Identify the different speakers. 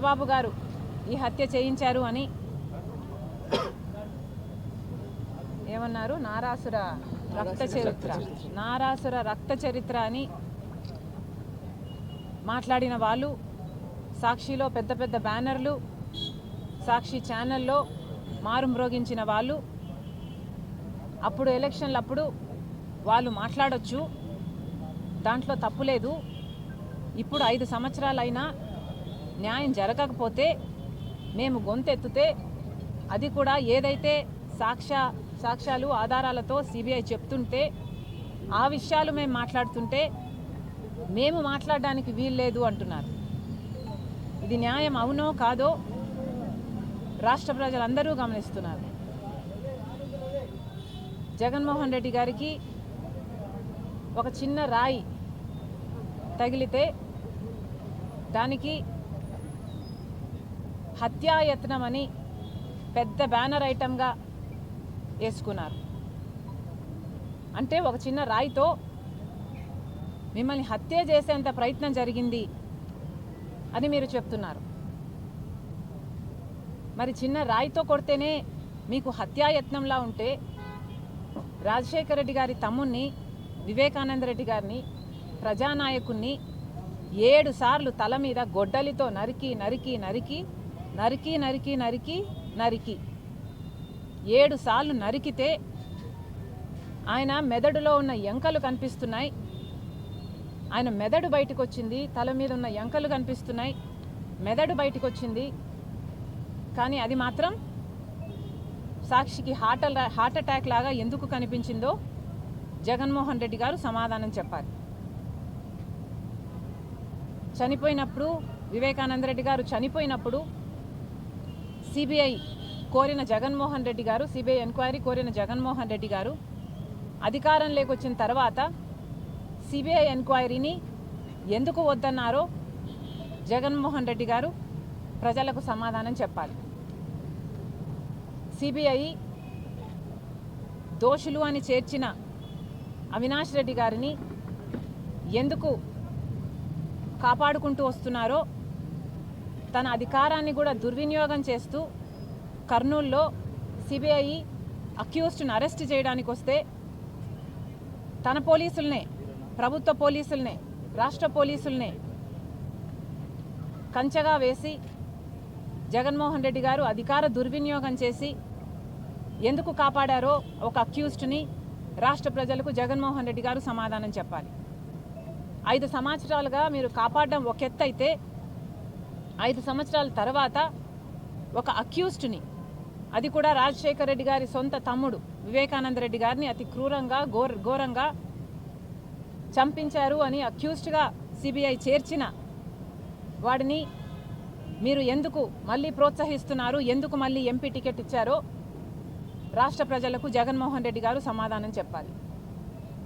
Speaker 1: చంద్రబాబు గారు ఈ హత్య చేయించారు అని ఏమన్నారు? నారాసుర రక్త చరిత్ర అని మాట్లాడిన వాళ్ళు, సాక్షిలో పెద్ద పెద్ద బ్యానర్లు, సాక్షి ఛానల్లో మారుమ్రోగించిన వాళ్ళు, అప్పుడు ఎలక్షన్లప్పుడు వాళ్ళు మాట్లాడొచ్చు, దాంట్లో తప్పులేదు. ఇప్పుడు 5 సంవత్సరాలైనా న్యాయం జరగకపోతే మేము గొంతెత్తితే, అది కూడా ఏదైతే సాక్ష్యాలు ఆధారాలతో సిబిఐ చెప్తుంటే ఆ విషయాలు మేము మాట్లాడుతుంటే మేము మాట్లాడడానికి వీల్లేదు అంటున్నారు. ఇది న్యాయం అవునో కాదో రాష్ట్ర ప్రజలందరూ గమనిస్తున్నారు. జగన్మోహన్ రెడ్డి గారికి ఒక చిన్న రాయి తగిలితే దానికి హత్యాయత్నం అని పెద్ద బ్యానర్ ఐటమ్గా వేసుకున్నారు. అంటే ఒక చిన్న రాయితో మిమ్మల్ని హత్య చేసేంత ప్రయత్నం జరిగింది అని మీరు చెప్తున్నారు. మరి చిన్న రాయితో కొడితేనే మీకు హత్యాయత్నంలా ఉంటే రాజశేఖర రెడ్డి గారి తమ్ముణ్ణి, వివేకానంద రెడ్డి గారిని, ప్రజానాయకుణ్ణి 7 సార్లు తల మీద గొడ్డలితో నరికి నరికి నరికి నరికి నరికి నరికి నరికి 7 సార్లు నరికితే ఆయన మెదడులో ఉన్న ఎంకలు కనిపిస్తున్నాయి. ఆయన మెదడు బయటకు వచ్చింది, తల మీద ఉన్న ఎంకలు కనిపిస్తున్నాయి, మెదడు బయటకు వచ్చింది. కానీ అది మాత్రం సాక్షికి హార్ట్ అటాక్ లాగా ఎందుకు కనిపించిందో జగన్మోహన్ రెడ్డి గారు సమాధానం చెప్పాలి. చనిపోయినప్పుడు, వివేకానంద రెడ్డి గారు చనిపోయినప్పుడు సిబిఐ కోరిన జగన్మోహన్ రెడ్డి గారు, సిబిఐ ఎంక్వైరీ కోరిన జగన్మోహన్ రెడ్డి గారు అధికారంలోకి వచ్చిన తర్వాత సిబిఐ ఎంక్వైరీని ఎందుకు వద్దన్నారో జగన్మోహన్ రెడ్డి గారు ప్రజలకు సమాధానం చెప్పాలి. సిబిఐ దోషులు అని చేర్చిన అవినాష్ రెడ్డి గారిని ఎందుకు కాపాడుకుంటూ వస్తున్నారో, తన అధికారాన్ని కూడా దుర్వినియోగం చేస్తూ కర్నూలులో సిబిఐ అక్యూజ్డ్ని అరెస్ట్ చేయడానికి వస్తే తన పోలీసులనే, ప్రభుత్వ పోలీసులనే, రాష్ట్ర పోలీసులనే కంచెగా వేసి జగన్మోహన్ రెడ్డి గారు అధికార దుర్వినియోగం చేసి ఎందుకు కాపాడారో ఒక అక్యూజ్డ్ని రాష్ట్ర ప్రజలకు జగన్మోహన్ రెడ్డి గారు సమాధానం చెప్పాలి. 5 సంవత్సరాలుగా మీరు కాపాడడం ఒక ఎత్తు అయితే, 5 సంవత్సరాల తర్వాత ఒక అక్యూజ్డ్ని, అది కూడా రాజశేఖర రెడ్డి గారి సొంత తమ్ముడు వివేకానంద రెడ్డి గారిని అతి క్రూరంగా ఘోరంగా చంపించారు అని అక్యూజ్డ్గా సిబిఐ చేర్చిన వాడిని మీరు ఎందుకు మళ్ళీ ప్రోత్సహిస్తున్నారు, ఎందుకు మళ్ళీ ఎంపీ టికెట్ ఇచ్చారో రాష్ట్ర ప్రజలకు జగన్మోహన్ రెడ్డి గారు సమాధానం చెప్పాలి.